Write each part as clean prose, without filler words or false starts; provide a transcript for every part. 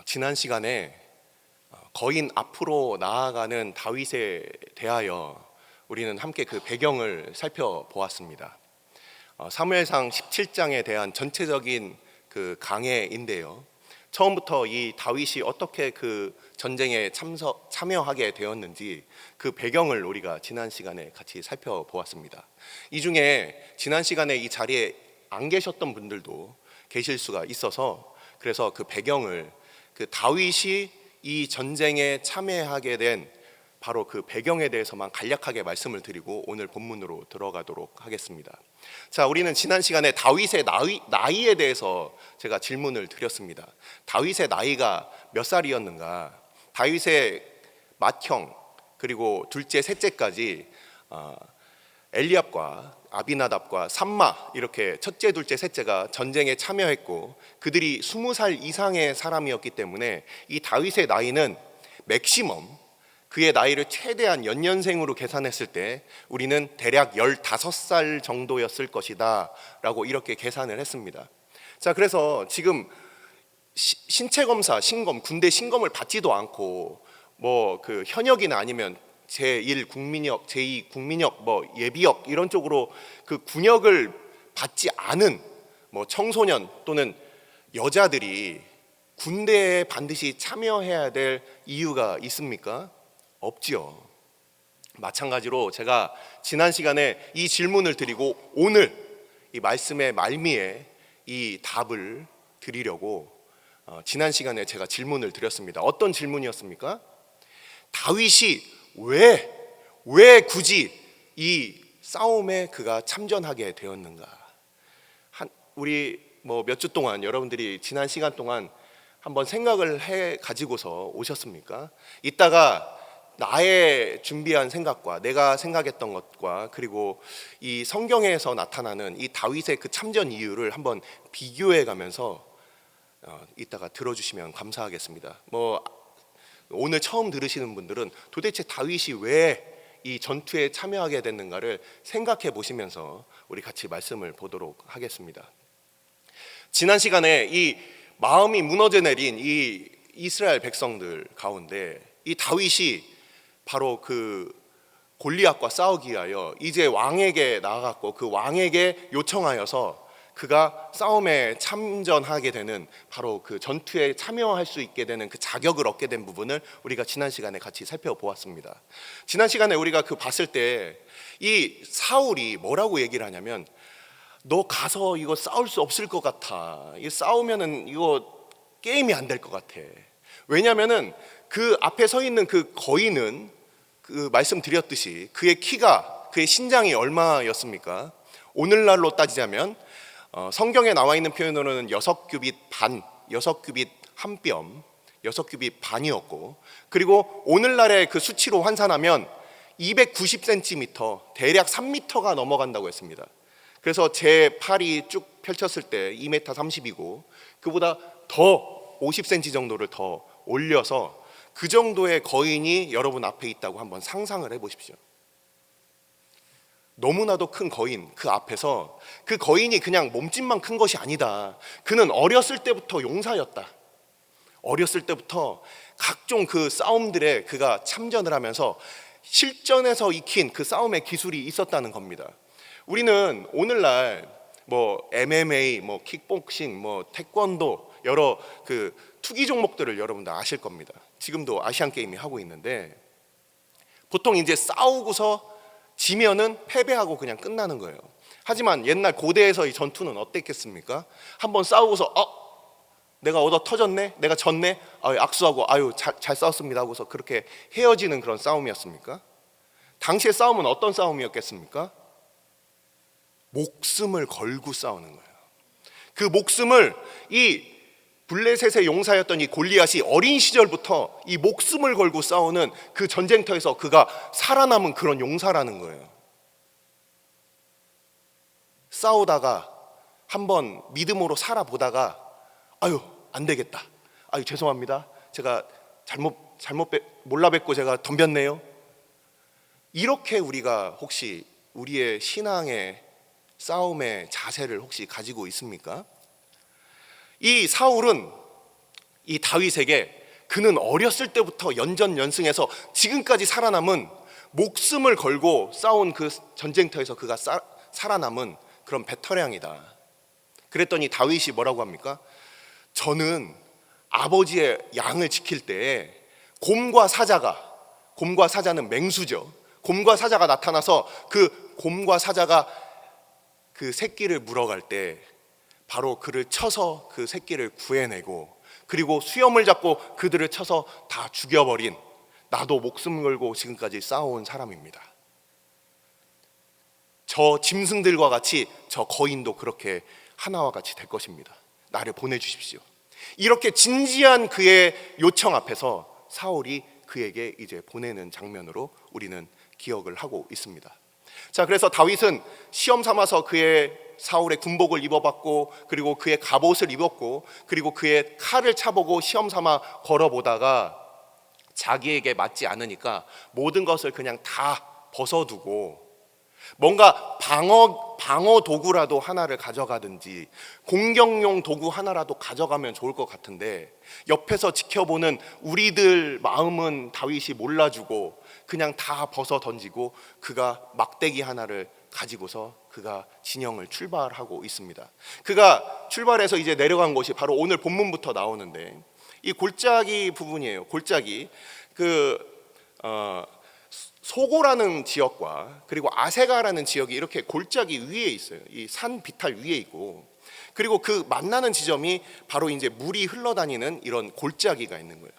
지난 시간에 거인 앞으로 나아가는 다윗에 대하여 우리는 함께 그 배경을 살펴보았습니다. 사무엘상 17장에 대한 전체적인 그 강해인데요. 처음부터 이 다윗이 어떻게 그 전쟁에 참여하게 되었는지 그 배경을 우리가 지난 시간에 같이 살펴보았습니다. 이 중에 지난 시간에 이 자리에 안 계셨던 분들도 계실 수가 있어서 그래서 그 배경을 그 다윗이 이 전쟁에 참여하게 된 바로 그 배경에 대해서만 간략하게 말씀을 드리고 오늘 본문으로 들어가도록 하겠습니다. 자, 우리는 지난 시간에 다윗의 나이에 대해서 제가 질문을 드렸습니다. 다윗의 나이가 몇 살이었는가? 다윗의 맏형 그리고 둘째, 셋째까지 엘리압과 아비나답과 삼마 이렇게 첫째, 둘째, 셋째가 전쟁에 참여했고 그들이 20살 이상의 사람이었기 때문에 이 다윗의 나이는 맥시멈 그의 나이를 최대한 연년생으로 계산했을 때 우리는 대략 15살 정도였을 것이다 라고 이렇게 계산을 했습니다. 자, 그래서 지금 신체 검사, 신검, 군대 신검을 받지도 않고 뭐 그 현역이나 아니면 제1 국민역, 제2 국민역, 뭐 예비역 이런 쪽으로 그 군역을 받지 않은 뭐 청소년 또는 여자들이 군대에 반드시 참여해야 될 이유가 있습니까? 없지요. 마찬가지로 제가 지난 시간에 이 질문을 드리고 오늘 이 말씀의 말미에 이 답을 드리려고 지난 시간에 제가 질문을 드렸습니다. 어떤 질문이었습니까? 다윗이 왜 굳이 이 싸움에 그가 참전하게 되었는가? 우리 뭐 몇 주 동안 여러분들이 지난 시간 동안 한번 생각을 해 가지고서 오셨습니까? 이따가 나의 준비한 생각과 내가 생각했던 것과 그리고 이 성경에서 나타나는 이 다윗의 그 참전 이유를 한번 비교해 가면서 이따가 들어주시면 감사하겠습니다. 뭐 오늘 처음 들으시는 분들은 도대체 다윗이 왜 이 전투에 참여하게 됐는가를 생각해 보시면서 우리 같이 말씀을 보도록 하겠습니다. 지난 시간에 이 마음이 무너져 내린 이 이스라엘 백성들 가운데 이 다윗이 바로 그 골리앗과 싸우기 위하여 이제 왕에게 나아갔고 그 왕에게 요청하여서 그가 싸움에 참전하게 되는 바로 그 전투에 참여할 수 있게 되는 그 자격을 얻게 된 부분을 우리가 지난 시간에 같이 살펴보았습니다. 지난 시간에 우리가 그 봤을 때 이 사울이 뭐라고 얘기를 하냐면 너 가서 이거 싸울 수 없을 것 같아. 이거 싸우면은 이거 게임이 안 될 것 같아. 왜냐면은 그 앞에 서 있는 그 거인은 그 말씀드렸듯이 그의 키가 그의 신장이 얼마였습니까? 오늘날로 따지자면 성경에 나와 있는 표현으로는 6규빗 반, 6규빗 한 뼘, 6규빗 반이었고 그리고 오늘날의 그 수치로 환산하면 290cm, 대략 3m가 넘어간다고 했습니다. 그래서 제 팔이 쭉 펼쳤을 때 2m 30이고 그보다 더 50cm 정도를 더 올려서 그 정도의 거인이 여러분 앞에 있다고 한번 상상을 해보십시오. 너무나도 큰 거인 그 앞에서 그 거인이 그냥 몸집만 큰 것이 아니다. 그는 어렸을 때부터 용사였다. 어렸을 때부터 각종 그 싸움들에 그가 참전을 하면서 실전에서 익힌 그 싸움의 기술이 있었다는 겁니다. 우리는 오늘날 뭐 MMA, 뭐 킥복싱, 뭐 태권도 여러 그 투기 종목들을 여러분들 아실 겁니다. 지금도 아시안 게임이 하고 있는데 보통 이제 싸우고서 지면은 패배하고 그냥 끝나는 거예요. 하지만 옛날 고대에서 이 전투는 어땠겠습니까? 한번 싸우고서 내가 얻어 터졌네, 내가 졌네, 악수하고 잘 싸웠습니다 하고서 그렇게 헤어지는 그런 싸움이었습니까? 당시의 싸움은 어떤 싸움이었겠습니까? 목숨을 걸고 싸우는 거예요. 그 목숨을 이 블레셋의 용사였던 이 골리앗이 어린 시절부터 이 목숨을 걸고 싸우는 그 전쟁터에서 그가 살아남은 그런 용사라는 거예요. 싸우다가 한번 믿음으로 살아보다가 안 되겠다. 죄송합니다. 제가 몰라 뵙고 제가 덤볐네요. 이렇게 우리가 혹시 우리의 신앙의 싸움의 자세를 혹시 가지고 있습니까? 이 사울은 이 다윗에게 그는 어렸을 때부터 연전연승해서 지금까지 살아남은, 목숨을 걸고 싸운 그 전쟁터에서 그가 살아남은 그런 베테랑이다. 그랬더니 다윗이 뭐라고 합니까? 저는 아버지의 양을 지킬 때에 곰과 사자는 맹수죠. 곰과 사자가 나타나서 그 곰과 사자가 그 새끼를 물어갈 때 바로 그를 쳐서 그 새끼를 구해내고, 그리고 수염을 잡고 그들을 쳐서 다 죽여버린, 나도 목숨 걸고 지금까지 싸워온 사람입니다. 저 짐승들과 같이 저 거인도 그렇게 하나와 같이 될 것입니다. 나를 보내주십시오. 이렇게 진지한 그의 요청 앞에서 사울이 그에게 이제 보내는 장면으로 우리는 기억을 하고 있습니다. 자, 그래서 다윗은 시험 삼아서 그의 사울의 군복을 입어봤고, 그리고 그의 갑옷을 입었고, 그리고 그의 칼을 차보고 시험 삼아 걸어보다가 자기에게 맞지 않으니까 모든 것을 그냥 다 벗어두고 뭔가 방어 도구라도 하나를 가져가든지 공격용 도구 하나라도 가져가면 좋을 것 같은데, 옆에서 지켜보는 우리들 마음은 다윗이 몰라주고 그냥 다 벗어 던지고 그가 막대기 하나를 가지고서 그가 진영을 출발하고 있습니다. 그가 출발해서 이제 내려간 곳이 바로 오늘 본문부터 나오는데, 이 골짜기 부분이에요. 골짜기, 소고라는 지역과 그리고 아세가라는 지역이 이렇게 골짜기 위에 있어요. 이 산 비탈 위에 있고, 그리고 그 만나는 지점이 바로 이제 물이 흘러다니는 이런 골짜기가 있는 거예요.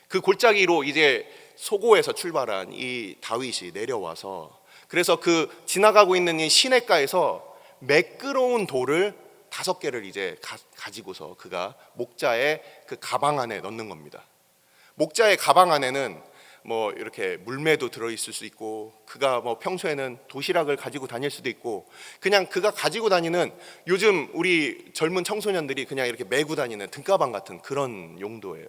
그 골짜기로 이제 소고에서 출발한 이 다윗이 내려와서, 그래서 그 지나가고 있는 이 시냇가에서 매끄러운 돌을 5개를 이제 가지고서 그가 목자의 그 가방 안에 넣는 겁니다. 목자의 가방 안에는 뭐 이렇게 물매도 들어있을 수 있고, 그가 뭐 평소에는 도시락을 가지고 다닐 수도 있고, 그냥 그가 가지고 다니는, 요즘 우리 젊은 청소년들이 그냥 이렇게 메고 다니는 등가방 같은 그런 용도예요.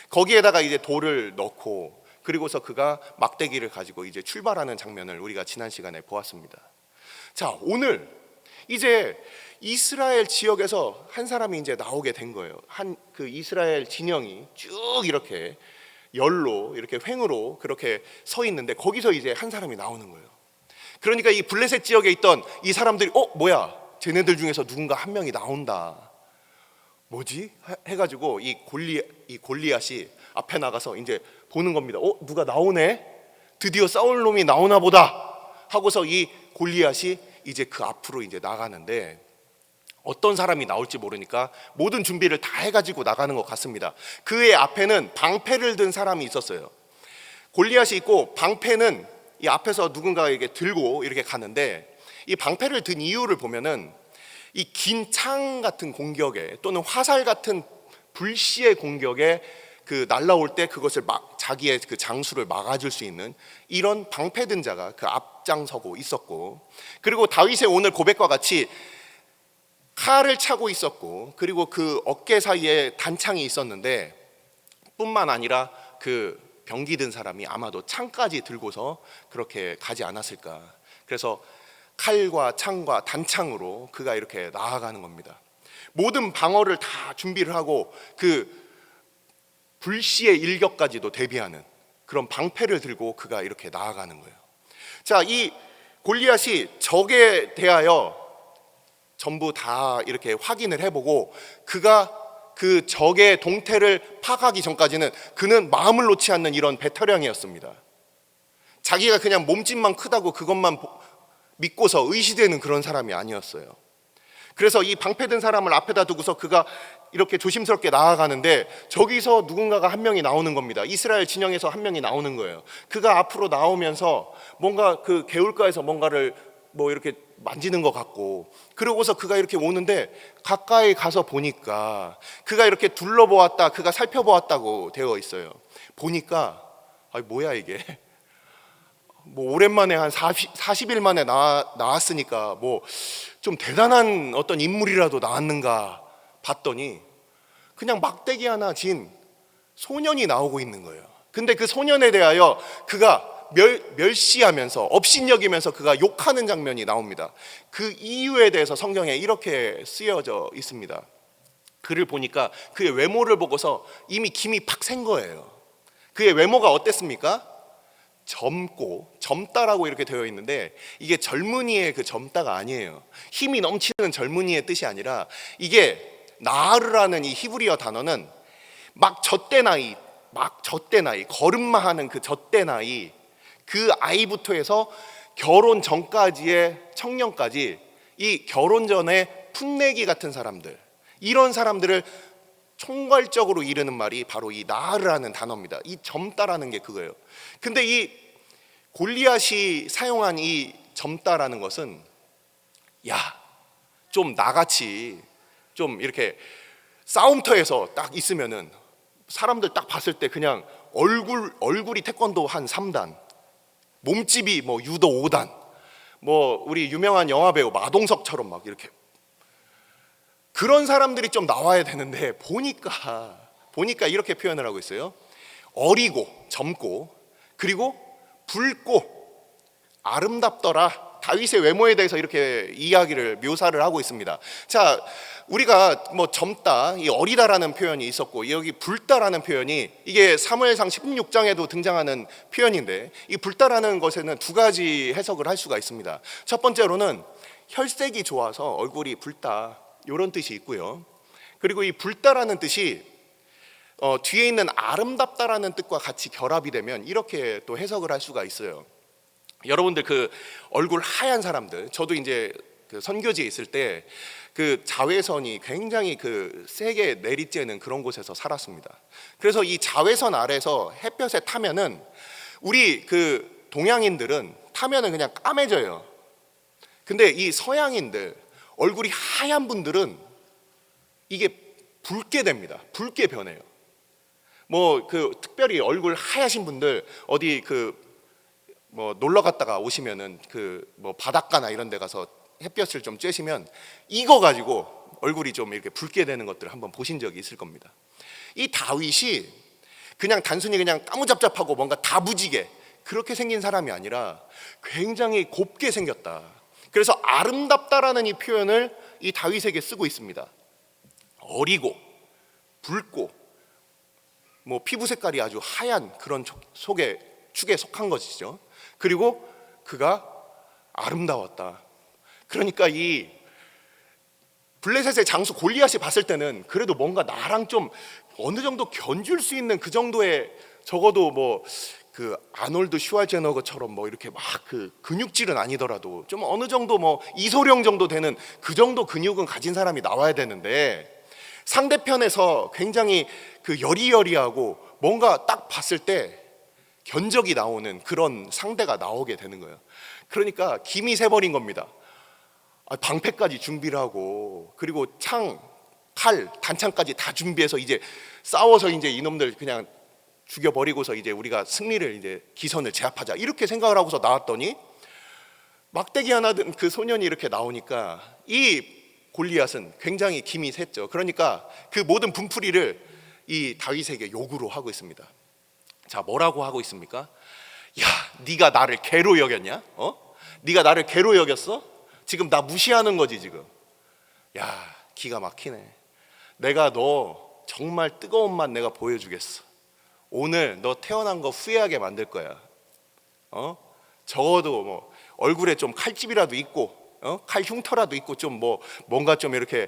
거기에다가 이제 돌을 넣고, 그리고서 그가 막대기를 가지고 이제 출발하는 장면을 우리가 지난 시간에 보았습니다. 자, 오늘 이제 이스라엘 지역에서 한 사람이 이제 나오게 된 거예요. 그 이스라엘 진영이 쭉 이렇게 열로, 이렇게 횡으로 그렇게 서 있는데, 거기서 이제 한 사람이 나오는 거예요. 그러니까 이 블레셋 지역에 있던 이 사람들이 뭐야, 쟤네들 중에서 누군가 한 명이 나온다, 뭐지? 해가지고 이 골리앗이 앞에 나가서 이제 보는 겁니다. 누가 나오네? 드디어 싸울 놈이 나오나 보다 하고서 이 골리앗이 이제 그 앞으로 이제 나가는데, 어떤 사람이 나올지 모르니까 모든 준비를 다 해가지고 나가는 것 같습니다. 그의 앞에는 방패를 든 사람이 있었어요. 골리앗이 있고, 방패는 이 앞에서 누군가에게 들고 이렇게 가는데, 이 방패를 든 이유를 보면은 이 긴 창 같은 공격에, 또는 화살 같은 불시의 공격에 그 날라올 때 그것을 자기의 그 장수를 막아줄 수 있는 이런 방패 든 자가 그 앞장서고 있었고, 그리고 다윗의 오늘 고백과 같이 칼을 차고 있었고, 그리고 그 어깨 사이에 단창이 있었는데, 뿐만 아니라 그 병기 든 사람이 아마도 창까지 들고서 그렇게 가지 않았을까. 그래서 칼과 창과 단창으로 그가 이렇게 나아가는 겁니다. 모든 방어를 다 준비를 하고 그 불시의 일격까지도 대비하는 그런 방패를 들고 그가 이렇게 나아가는 거예요. 자, 이 골리앗이 적에 대하여 전부 다 이렇게 확인을 해보고, 그가 그 적의 동태를 파악하기 전까지는 그는 마음을 놓지 않는 이런 베테랑이었습니다. 자기가 그냥 몸집만 크다고 그것만 믿고서 의시되는 그런 사람이 아니었어요. 그래서 이 방패 든 사람을 앞에다 두고서 그가 이렇게 조심스럽게 나아가는데, 저기서 누군가가 한 명이 나오는 겁니다. 이스라엘 진영에서 한 명이 나오는 거예요. 그가 앞으로 나오면서 뭔가 그 개울가에서 뭔가를 뭐 이렇게 만지는 것 같고, 그러고서 그가 이렇게 오는데, 가까이 가서 보니까 그가 이렇게 둘러보았다, 그가 살펴보았다고 되어 있어요. 보니까 뭐야 이게, 뭐 오랜만에 한 40일 만에 나왔으니까 뭐 좀 대단한 어떤 인물이라도 나왔는가 봤더니 그냥 막대기 하나 진 소년이 나오고 있는 거예요. 근데 그 소년에 대하여 그가 멸시하면서 업신여기면서 그가 욕하는 장면이 나옵니다. 그 이유에 대해서 성경에 이렇게 쓰여져 있습니다. 그를 보니까 그의 외모를 보고서 이미 김이 팍 샌 거예요. 그의 외모가 어땠습니까? 젊다라고 이렇게 되어 있는데 이게 젊은이의 그 젊다가 아니에요. 힘이 넘치는 젊은이의 뜻이 아니라 이게 나하르라는 이 히브리어 단어는 막 젖대 나이, 걸음마 하는 그 젖대 나이, 그 아이부터 해서 결혼 전까지의 청년까지, 이 결혼 전에 풋내기 같은 사람들, 이런 사람들을 총괄적으로 이르는 말이 바로 이 나하르라는 단어입니다. 이 젊다라는 게 그거예요. 근데 이 골리앗이 사용한 이 젊다라는 것은, 야, 좀 나같이 좀 이렇게 싸움터에서 딱 있으면은 사람들 딱 봤을 때 그냥 얼굴이 태권도 한 3단, 몸집이 뭐 유도 5단, 뭐 우리 유명한 영화 배우 마동석처럼 막 이렇게 그런 사람들이 좀 나와야 되는데, 보니까 이렇게 표현을 하고 있어요. 어리고 젊고 그리고 붉고 아름답더라. 다윗의 외모에 대해서 이렇게 이야기를 묘사를 하고 있습니다. 자, 우리가 뭐 젊다, 이 어리다라는 표현이 있었고, 여기 붉다라는 표현이 이게 사무엘상 16장에도 등장하는 표현인데, 이 붉다라는 것에는 두 가지 해석을 할 수가 있습니다. 첫 번째로는 혈색이 좋아서 얼굴이 붉다, 이런 뜻이 있고요. 그리고 이 붉다라는 뜻이 뒤에 있는 아름답다라는 뜻과 같이 결합이 되면 이렇게 또 해석을 할 수가 있어요. 여러분들 그 얼굴 하얀 사람들, 저도 이제 그 선교지에 있을 때 그 자외선이 굉장히 그 세게 내리쬐는 그런 곳에서 살았습니다. 그래서 이 자외선 아래서 햇볕에 타면은 우리 그 동양인들은 타면은 그냥 까매져요. 근데 이 서양인들, 얼굴이 하얀 분들은 이게 붉게 됩니다. 붉게 변해요. 뭐 그 특별히 얼굴 하얗신 분들 어디 그 뭐 놀러 갔다가 오시면은 그 뭐 바닷가나 이런 데 가서 햇볕을 좀 쬐시면 이거 가지고 얼굴이 좀 이렇게 붉게 되는 것들을 한번 보신 적이 있을 겁니다. 이 다윗이 그냥 단순히 그냥 까무잡잡하고 뭔가 다부지게 그렇게 생긴 사람이 아니라 굉장히 곱게 생겼다. 그래서 아름답다라는 이 표현을 이 다윗에게 쓰고 있습니다. 어리고 붉고 뭐 피부 색깔이 아주 하얀 그런 축에 속한 것이죠. 그리고 그가 아름다웠다. 그러니까 이 블레셋의 장수 골리앗이 봤을 때는 그래도 뭔가 나랑 좀 어느 정도 견줄 수 있는 그 정도의, 적어도 뭐 그 아놀드 슈왈제너거처럼 뭐 이렇게 막 그 근육질은 아니더라도 좀 어느 정도 뭐 이소룡 정도 되는 그 정도 근육은 가진 사람이 나와야 되는데, 상대편에서 굉장히 그 여리여리하고 뭔가 딱 봤을 때 견적이 나오는 그런 상대가 나오게 되는 거예요. 그러니까 김이 새버린 겁니다. 방패까지 준비를 하고, 그리고 창, 칼, 단창까지 다 준비해서 이제 싸워서 이제 이놈들 그냥 죽여버리고서 이제 우리가 승리를, 이제 기선을 제압하자, 이렇게 생각을 하고서 나왔더니 막대기 하나 든 그 소년이 이렇게 나오니까 이 골리앗은 굉장히 김이 샜죠. 그러니까 그 모든 분풀이를 이 다윗에게 요구로 하고 있습니다. 자, 뭐라고 하고 있습니까? 야, 네가 나를 개로 여겼냐? 네가 나를 개로 여겼어? 지금 나 무시하는 거지 지금. 야, 기가 막히네. 내가 너 정말 뜨거운 맛 내가 보여주겠어. 오늘 너 태어난 거 후회하게 만들 거야. 적어도 뭐 얼굴에 좀 칼집이라도 있고, 칼 흉터라도 있고, 좀 뭐 뭔가 좀 이렇게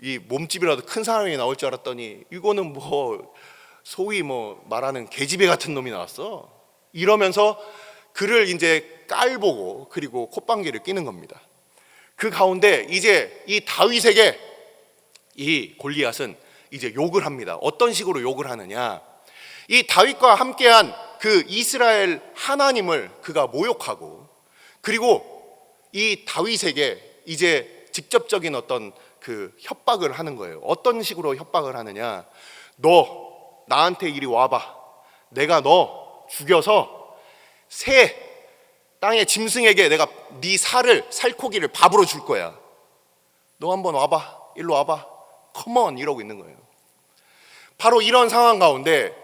이 몸집이라도 큰 사람이 나올 줄 알았더니 이거는 뭐 소위 뭐 말하는 계집애 같은 놈이 나왔어. 이러면서 그를 이제 깔보고 그리고 콧방귀를 끼는 겁니다. 그 가운데 이제 이 다윗에게 이 골리앗은 이제 욕을 합니다. 어떤 식으로 욕을 하느냐? 이 다윗과 함께한 그 이스라엘 하나님을 그가 모욕하고, 그리고 이 다윗에게 이제 직접적인 어떤 그 협박을 하는 거예요. 어떤 식으로 협박을 하느냐? 너 나한테 이리 와봐. 내가 너 죽여서 새 땅의 짐승에게 내가 네 살코기를 밥으로 줄 거야. 너 한번 와봐. 일로 와봐. 컴온, 이러고 있는 거예요. 바로 이런 상황 가운데,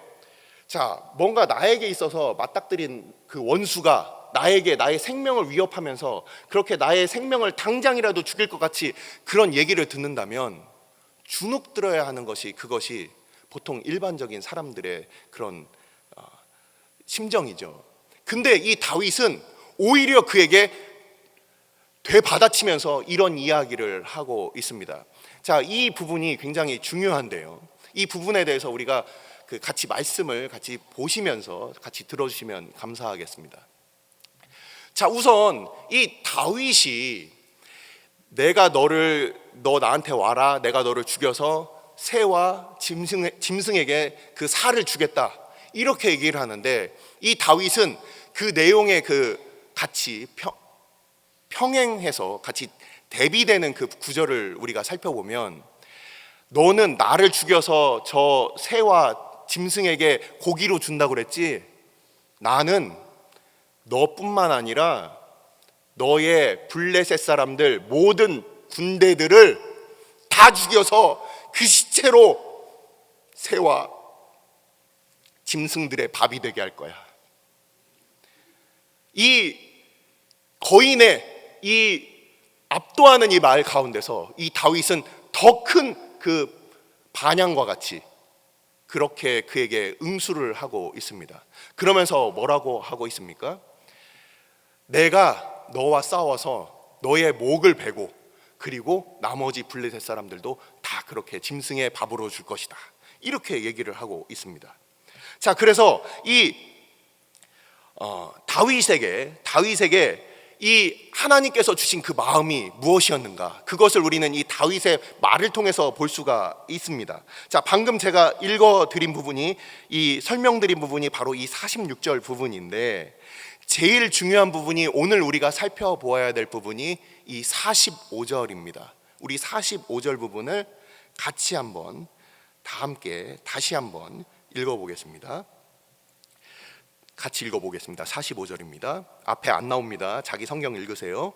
자, 뭔가 나에게 있어서 맞닥뜨린 그 원수가 나에게 나의 생명을 위협하면서 그렇게 나의 생명을 당장이라도 죽일 것 같이 그런 얘기를 듣는다면 주눅 들어야 하는 것이 그것이 보통 일반적인 사람들의 그런 심정이죠. 근데 이 다윗은 오히려 그에게 되받아치면서 이런 이야기를 하고 있습니다. 자, 이 부분이 굉장히 중요한데요. 이 부분에 대해서 우리가 같이 말씀을 같이 보시면서 같이 들어주시면 감사하겠습니다. 자, 우선 이 다윗이 너 나한테 와라, 내가 너를 죽여서 새와 짐승에게 그 살을 주겠다, 이렇게 얘기를 하는데, 이 다윗은 그 내용에 같이 평행해서 같이 대비되는 그 구절을 우리가 살펴보면, 너는 나를 죽여서 저 새와 짐승에게 고기로 준다고 그랬지? 나는 너뿐만 아니라 너의 블레셋 사람들 모든 군대들을 다 죽여서 그 시체로 새와 짐승들의 밥이 되게 할 거야. 이 거인의 이 압도하는 이 말 가운데서 이 다윗은 더 큰 그 반향과 같이 그렇게 그에게 응수를 하고 있습니다. 그러면서 뭐라고 하고 있습니까? 내가 너와 싸워서 너의 목을 베고, 그리고 나머지 블레셋 사람들도 다 그렇게 짐승의 밥으로 줄 것이다, 이렇게 얘기를 하고 있습니다. 자, 그래서 이 다윗에게 이 하나님께서 주신 그 마음이 무엇이었는가, 그것을 우리는 이 다윗의 말을 통해서 볼 수가 있습니다. 자, 방금 제가 읽어드린 부분이, 이 설명드린 부분이 바로 이 46절 부분인데, 제일 중요한 부분이, 오늘 우리가 살펴보아야 될 부분이 이 45절입니다. 우리 45절 부분을 같이 한번 다 함께 다시 한번 읽어보겠습니다. 같이 읽어보겠습니다. 45절입니다. 앞에 안 나옵니다. 자기 성경 읽으세요.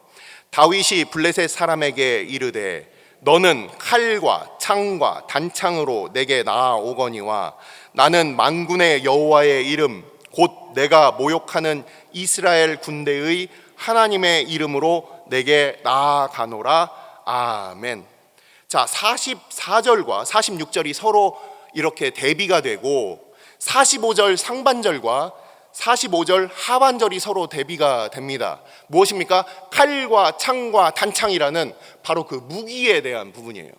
다윗이 블레셋 사람에게 이르되 너는 칼과 창과 단창으로 내게 나아오거니와 나는 만군의 여호와의 이름 곧 내가 모욕하는 이스라엘 군대의 하나님의 이름으로 내게 나아가노라. 아멘. 자, 44절과 46절이 서로 이렇게 대비가 되고, 45절 상반절과 45절 하반절이 서로 대비가 됩니다. 무엇입니까? 칼과 창과 단창이라는 바로 그 무기에 대한 부분이에요.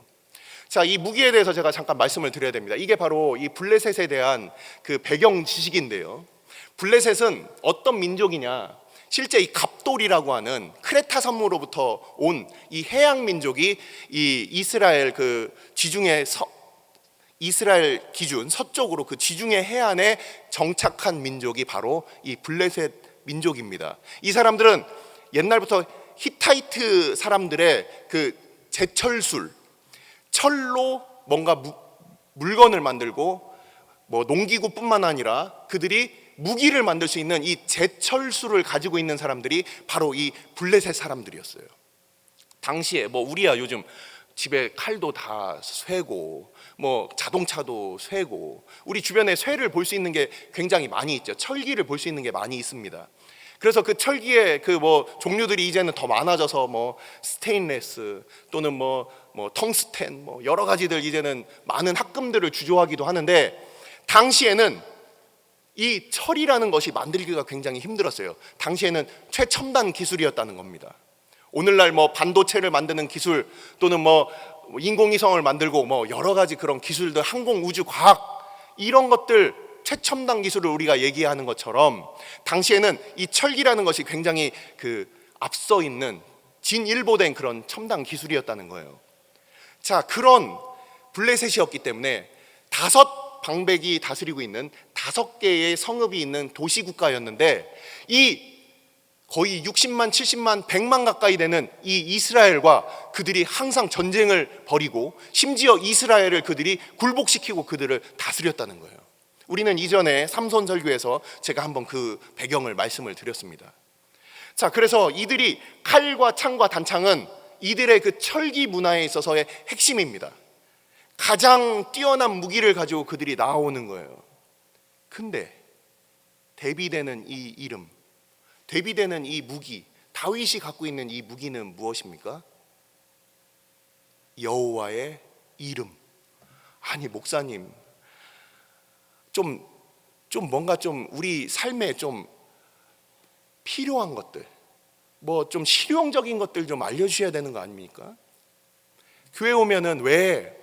자, 이 무기에 대해서 제가 잠깐 말씀을 드려야 됩니다. 이게 바로 이 블레셋에 대한 그 배경 지식인데요. 블레셋은 어떤 민족이냐? 실제 이 갑돌이라고 하는 크레타 섬으로부터 온 이 해양 민족이 이 이스라엘 그 지중해 이스라엘 기준 서쪽으로 그 지중해 해안에 정착한 민족이 바로 이 블레셋 민족입니다. 이 사람들은 옛날부터 히타이트 사람들의 그 제철술, 철로 뭔가 물건을 만들고, 뭐 농기구뿐만 아니라 그들이 무기를 만들 수 있는 이 제철술을 가지고 있는 사람들이 바로 이 블레셋 사람들이었어요. 당시에 뭐 우리야 요즘 집에 칼도 다 쇠고, 뭐 자동차도 쇠고, 우리 주변에 쇠를 볼 수 있는 게 굉장히 많이 있죠. 철기를 볼 수 있는 게 많이 있습니다. 그래서 그 철기의 그 뭐 종류들이 이제는 더 많아져서 뭐 스테인레스 또는 뭐 텅스텐, 뭐 여러 가지들 이제는 많은 합금들을 주조하기도 하는데, 당시에는 이 철이라는 것이 만들기가 굉장히 힘들었어요. 당시에는 최첨단 기술이었다는 겁니다. 오늘날 뭐 반도체를 만드는 기술 또는 뭐 인공위성을 만들고 뭐 여러 가지 그런 기술들, 항공 우주 과학, 이런 것들 최첨단 기술을 우리가 얘기하는 것처럼 당시에는 이 철기라는 것이 굉장히 그 앞서 있는 진일보된 그런 첨단 기술이었다는 거예요. 자, 그런 블레셋이었기 때문에 5 방백이 다스리고 있는 5개의 성읍이 있는 도시국가였는데, 이 거의 60만, 70만, 100만 가까이 되는 이 이스라엘과 그들이 항상 전쟁을 벌이고, 심지어 이스라엘을 그들이 굴복시키고 그들을 다스렸다는 거예요. 우리는 이전에 삼손 설교에서 제가 한번 그 배경을 말씀을 드렸습니다. 자, 그래서 이들이 칼과 창과 단창은 이들의 그 철기 문화에 있어서의 핵심입니다. 가장 뛰어난 무기를 가지고 그들이 나오는 거예요. 근데 대비되는 이 이름, 대비되는 이 무기, 다윗이 갖고 있는 이 무기는 무엇입니까? 여호와의 이름, 아니 목사님, 좀 뭔가 좀 우리 삶에 좀 필요한 것들, 뭐 좀 실용적인 것들 좀 알려주셔야 되는 거 아닙니까? 교회 오면은 왜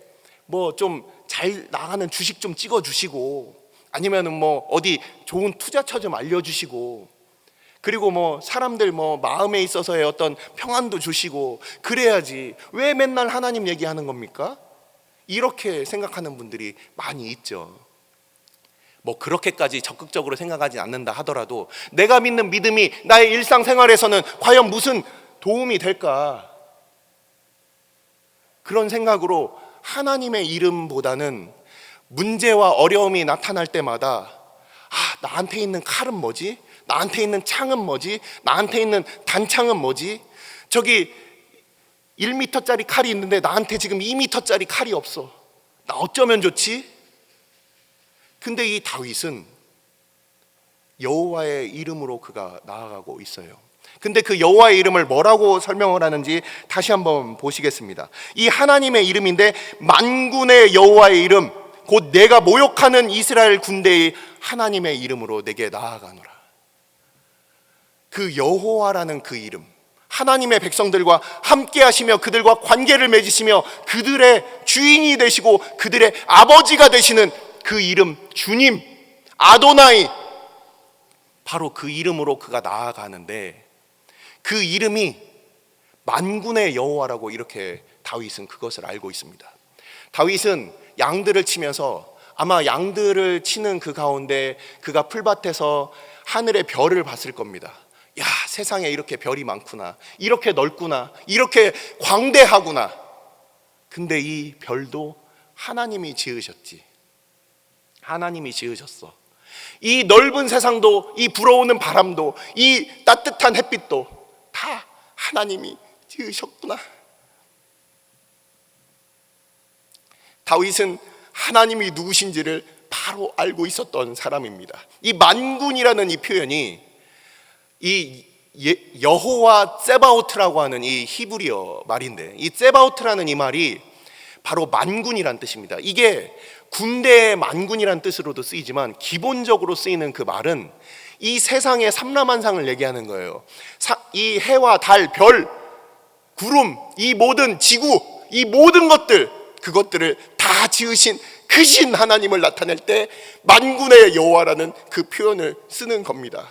뭐 좀 잘 나가는 주식 좀 찍어주시고, 아니면은 뭐 어디 좋은 투자처 좀 알려주시고, 그리고 뭐 사람들 뭐 마음에 있어서의 어떤 평안도 주시고 그래야지 왜 맨날 하나님 얘기하는 겁니까? 이렇게 생각하는 분들이 많이 있죠. 뭐 그렇게까지 적극적으로 생각하지 않는다 하더라도 내가 믿는 믿음이 나의 일상생활에서는 과연 무슨 도움이 될까? 그런 생각으로 하나님의 이름보다는 문제와 어려움이 나타날 때마다 나한테 있는 칼은 뭐지? 나한테 있는 창은 뭐지? 나한테 있는 단창은 뭐지? 저기 1m짜리 칼이 있는데 나한테 지금 2m짜리 칼이 없어. 나 어쩌면 좋지? 근데 이 다윗은 여호와의 이름으로 그가 나아가고 있어요. 근데 그 여호와의 이름을 뭐라고 설명을 하는지 다시 한번 보시겠습니다. 이 하나님의 이름인데 만군의 여호와의 이름, 곧 내가 모욕하는 이스라엘 군대의 하나님의 이름으로 내게 나아가노라. 그 여호와라는 그 이름, 하나님의 백성들과 함께 하시며 그들과 관계를 맺으시며 그들의 주인이 되시고 그들의 아버지가 되시는 그 이름, 주님, 아도나이, 바로 그 이름으로 그가 나아가는데, 그 이름이 만군의 여호와라고 이렇게 다윗은 그것을 알고 있습니다. 다윗은 양들을 치면서 아마 양들을 치는 그 가운데 그가 풀밭에서 하늘의 별을 봤을 겁니다. 야, 세상에 이렇게 별이 많구나, 이렇게 넓구나, 이렇게 광대하구나. 근데 이 별도 하나님이 지으셨지. 하나님이 지으셨어. 이 넓은 세상도, 이 불어오는 바람도, 이 따뜻한 햇빛도 다 하나님이 지으셨구나. 다윗은 하나님이 누구신지를 바로 알고 있었던 사람입니다. 이 만군이라는 이 표현이 이 여호와 세바오트라고 하는 이 히브리어 말인데, 이 세바오트라는 이 말이 바로 만군이란 뜻입니다. 이게 군대의 만군이란 뜻으로도 쓰이지만 기본적으로 쓰이는 그 말은 이 세상의 삼라만상을 얘기하는 거예요. 이 해와 달, 별, 구름, 이 모든 지구, 이 모든 것들, 그것들을 다 지으신 크신 하나님을 나타낼 때 만군의 여호와라는 그 표현을 쓰는 겁니다.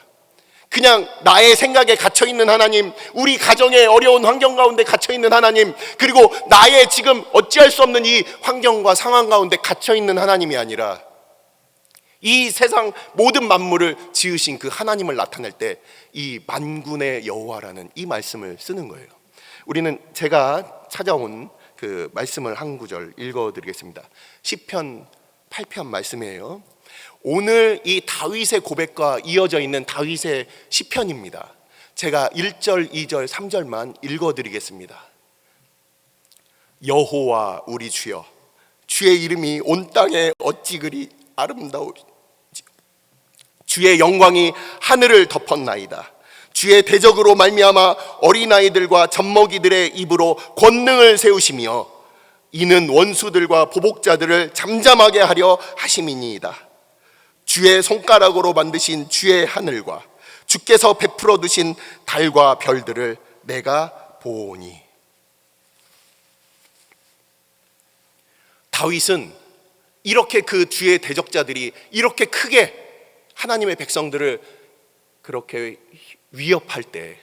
그냥 나의 생각에 갇혀있는 하나님, 우리 가정의 어려운 환경 가운데 갇혀있는 하나님, 그리고 나의 지금 어찌할 수 없는 이 환경과 상황 가운데 갇혀있는 하나님이 아니라 이 세상 모든 만물을 지으신 그 하나님을 나타낼 때 이 만군의 여호와라는 이 말씀을 쓰는 거예요. 우리는 제가 찾아온 그 말씀을 한 구절 읽어드리겠습니다. 시편 8편 말씀이에요. 오늘 이 다윗의 고백과 이어져 있는 다윗의 시편입니다. 제가 1절, 2절, 3절만 읽어드리겠습니다. 여호와 우리 주여, 주의 이름이 온 땅에 어찌 그리 아름다우지. 주의 영광이 하늘을 덮었나이다. 주의 대적으로 말미암아 어린아이들과 젖먹이들의 입으로 권능을 세우시며 이는 원수들과 보복자들을 잠잠하게 하려 하심이니이다. 주의 손가락으로 만드신 주의 하늘과 주께서 베풀어 두신 달과 별들을 내가 보오니. 다윗은 이렇게 그 주의 대적자들이 이렇게 크게 하나님의 백성들을 그렇게 위협할 때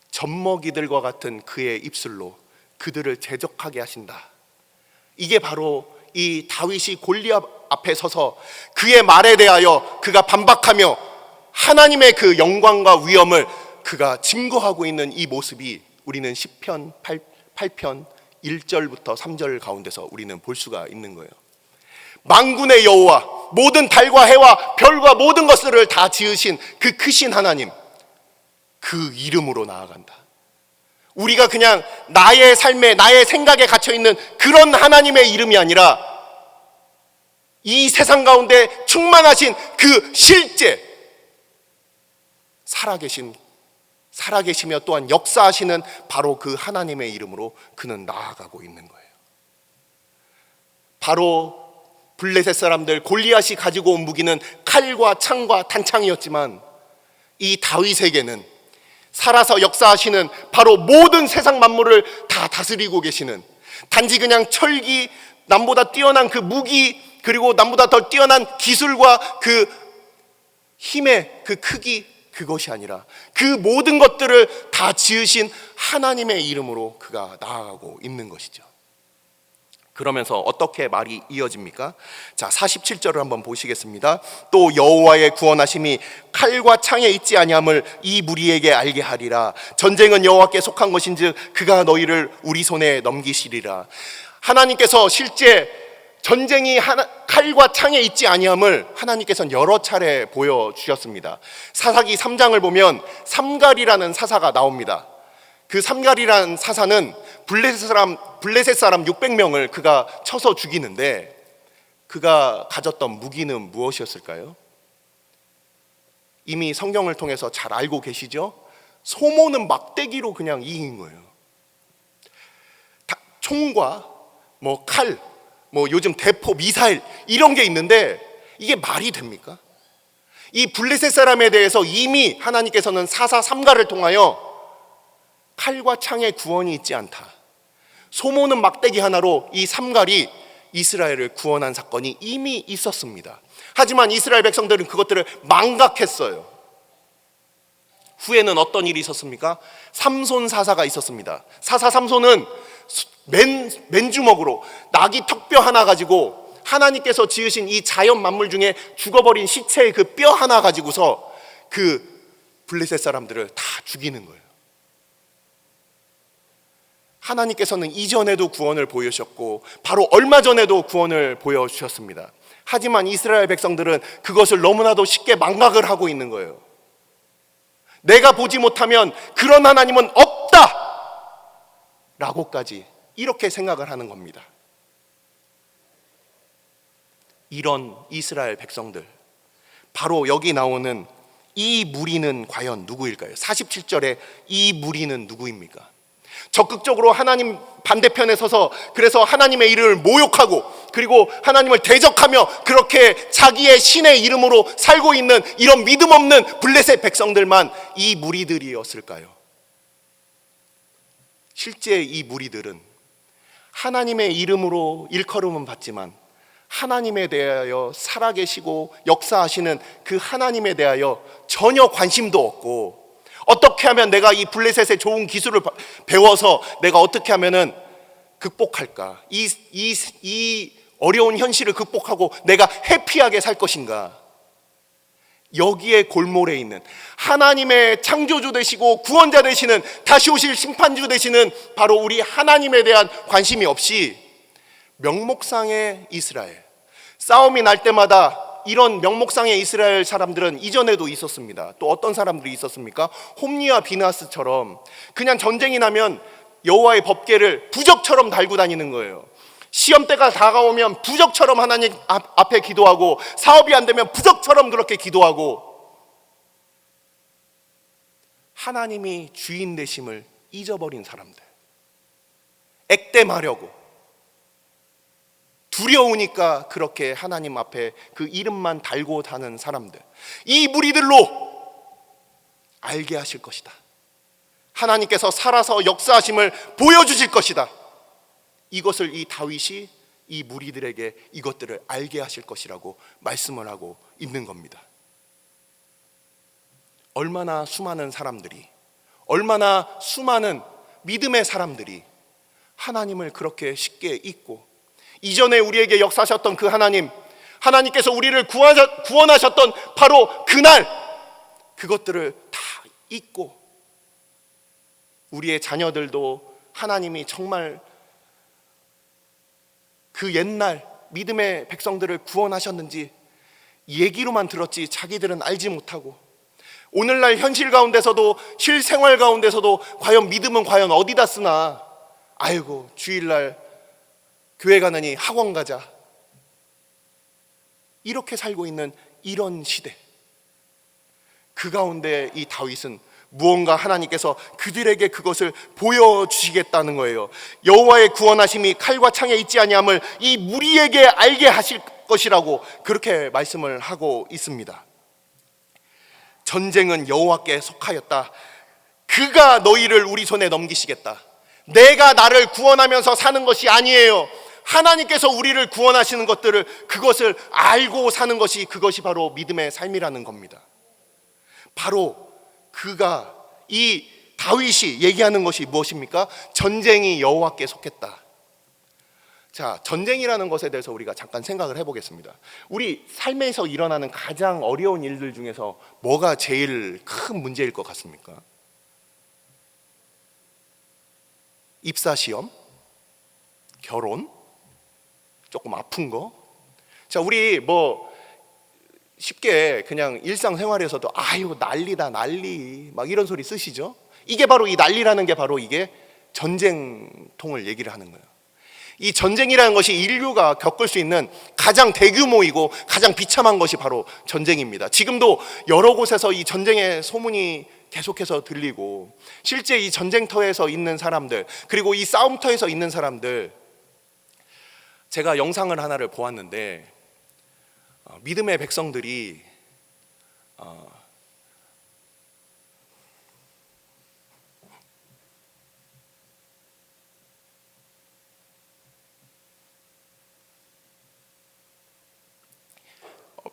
젖먹이들과 같은 그의 입술로 그들을 대적하게 하신다. 이게 바로 이 다윗이 골리앗 앞에 서서 그의 말에 대하여 그가 반박하며 하나님의 그 영광과 위엄을 그가 증거하고 있는 이 모습이 우리는 시편 8편 1절부터 3절 가운데서 우리는 볼 수가 있는 거예요. 만군의 여호와, 모든 달과 해와 별과 모든 것들을 다 지으신 그 크신 하나님, 그 이름으로 나아간다. 우리가 그냥 나의 삶에, 나의 생각에 갇혀있는 그런 하나님의 이름이 아니라 이 세상 가운데 충만하신 그 실제 살아계시며 또한 역사하시는 바로 그 하나님의 이름으로 그는 나아가고 있는 거예요. 바로 블레셋 사람들 골리앗이 가지고 온 무기는 칼과 창과 단창이었지만 이 다윗에게는 살아서 역사하시는 바로 모든 세상 만물을 다 다스리고 계시는, 단지 그냥 철기, 남보다 뛰어난 그 무기, 그리고 남보다 더 뛰어난 기술과 그 힘의 그 크기, 그것이 아니라 그 모든 것들을 다 지으신 하나님의 이름으로 그가 나아가고 있는 것이죠. 그러면서 어떻게 말이 이어집니까? 자, 47절을 한번 보시겠습니다. 또 여호와의 구원하심이 칼과 창에 있지 아니함을 이 무리에게 알게 하리라. 전쟁은 여호와께 속한 것인즉 그가 너희를 우리 손에 넘기시리라. 하나님께서 실제 전쟁이 칼과 창에 있지 아니함을 하나님께서는 여러 차례 보여주셨습니다. 사사기 3장을 보면 삼갈이라는 사사가 나옵니다. 그 삼갈이라는 사사는 블레셋 사람 600명을 그가 쳐서 죽이는데, 그가 가졌던 무기는 무엇이었을까요? 이미 성경을 통해서 잘 알고 계시죠? 소모는 막대기로 그냥 이긴 거예요. 총과 칼, 요즘 대포, 미사일 이런 게 있는데 이게 말이 됩니까? 이 블레셋 사람에 대해서 이미 하나님께서는 사사 삼갈을 통하여 칼과 창에 구원이 있지 않다, 소모는 막대기 하나로 이 삼갈이 이스라엘을 구원한 사건이 이미 있었습니다. 하지만 이스라엘 백성들은 그것들을 망각했어요. 후에는 어떤 일이 있었습니까? 삼손 사사가 있었습니다. 사사 삼손은 맨주먹으로 나귀 턱뼈 하나 가지고 하나님께서 지으신 이 자연 만물 중에 죽어버린 시체의 그 뼈 하나 가지고서 그 블레셋 사람들을 다 죽이는 거예요. 하나님께서는 이전에도 구원을 보여주셨고 바로 얼마 전에도 구원을 보여주셨습니다. 하지만 이스라엘 백성들은 그것을 너무나도 쉽게 망각을 하고 있는 거예요. 내가 보지 못하면 그런 하나님은 없다! 라고까지 이렇게 생각을 하는 겁니다. 이런 이스라엘 백성들, 바로 여기 나오는 이 무리는 과연 누구일까요? 47절에 이 무리는 누구입니까? 적극적으로 하나님 반대편에 서서 그래서 하나님의 이름을 모욕하고 그리고 하나님을 대적하며 그렇게 자기의 신의 이름으로 살고 있는 이런 믿음 없는 블레셋 백성들만 이 무리들이었을까요? 실제 이 무리들은 하나님의 이름으로 일컬음은 받지만 하나님에 대하여 살아계시고 역사하시는 그 하나님에 대하여 전혀 관심도 없고, 어떻게 하면 내가 이 블레셋의 좋은 기술을 배워서 내가 어떻게 하면은 극복할까? 이 어려운 현실을 극복하고 내가 해피하게 살 것인가? 여기에 골몰해 있는 하나님의 창조주 되시고 구원자 되시는 다시 오실 심판주 되시는 바로 우리 하나님에 대한 관심이 없이 명목상의 이스라엘, 싸움이 날 때마다 이런 명목상의 이스라엘 사람들은 이전에도 있었습니다. 또 어떤 사람들이 있었습니까? 홈리와 비나스처럼 그냥 전쟁이 나면 여호와의 법궤를 부적처럼 달고 다니는 거예요. 시험 때가 다가오면 부적처럼 하나님 앞에 기도하고, 사업이 안 되면 부적처럼 그렇게 기도하고, 하나님이 주인 되심을 잊어버린 사람들, 액땜하려고 두려우니까 그렇게 하나님 앞에 그 이름만 달고 다는 사람들, 이 무리들로 알게 하실 것이다. 하나님께서 살아서 역사하심을 보여주실 것이다. 이것을 이 다윗이 이 무리들에게 이것들을 알게 하실 것이라고 말씀을 하고 있는 겁니다. 얼마나 수많은 사람들이, 얼마나 수많은 믿음의 사람들이 하나님을 그렇게 쉽게 잊고, 이전에 우리에게 역사하셨던 그 하나님께서 우리를 구원하셨던 바로 그날, 그것들을 다 잊고, 우리의 자녀들도 하나님이 정말 그 옛날 믿음의 백성들을 구원하셨는지 얘기로만 들었지 자기들은 알지 못하고, 오늘날 현실 가운데서도 실생활 가운데서도 과연 믿음은 과연 어디다 쓰나, 아이고 주일날 교회 가느니 학원 가자, 이렇게 살고 있는 이런 시대, 그 가운데 이 다윗은 무언가 하나님께서 그들에게 그것을 보여주시겠다는 거예요. 여호와의 구원하심이 칼과 창에 있지 아니함을 이 무리에게 알게 것이라고 그렇게 말씀을 하고 있습니다. 전쟁은 여호와께 속하였다. 그가 너희를 우리 손에 넘기시겠다. 내가 나를 구원하면서 사는 것이 아니에요. 하나님께서 우리를 구원하시는 것들을, 그것을 알고 사는 것이, 그것이 바로 믿음의 삶이라는 겁니다. 바로 그가, 이 다윗이 얘기하는 것이 무엇입니까? 전쟁이 여호와께 속했다. 자, 전쟁이라는 것에 대해서 우리가 잠깐 생각을 해보겠습니다. 우리 삶에서 일어나는 가장 어려운 일들 중에서 뭐가 제일 큰 문제일 것 같습니까? 입사시험? 결혼? 조금 아픈 거? 자, 우리 뭐 쉽게 그냥 일상생활에서도 아유 난리다 난리 막 이런 소리 쓰시죠? 이게 바로, 이 난리라는 게 바로 이게 전쟁통을 얘기를 하는 거예요. 이 전쟁이라는 것이 인류가 겪을 수 있는 가장 대규모이고 가장 비참한 것이 바로 전쟁입니다. 지금도 여러 곳에서 이 전쟁의 소문이 계속해서 들리고, 실제 이 전쟁터에서 있는 사람들, 그리고 이 싸움터에서 있는 사람들, 제가 영상을 하나를 보았는데 믿음의 백성들이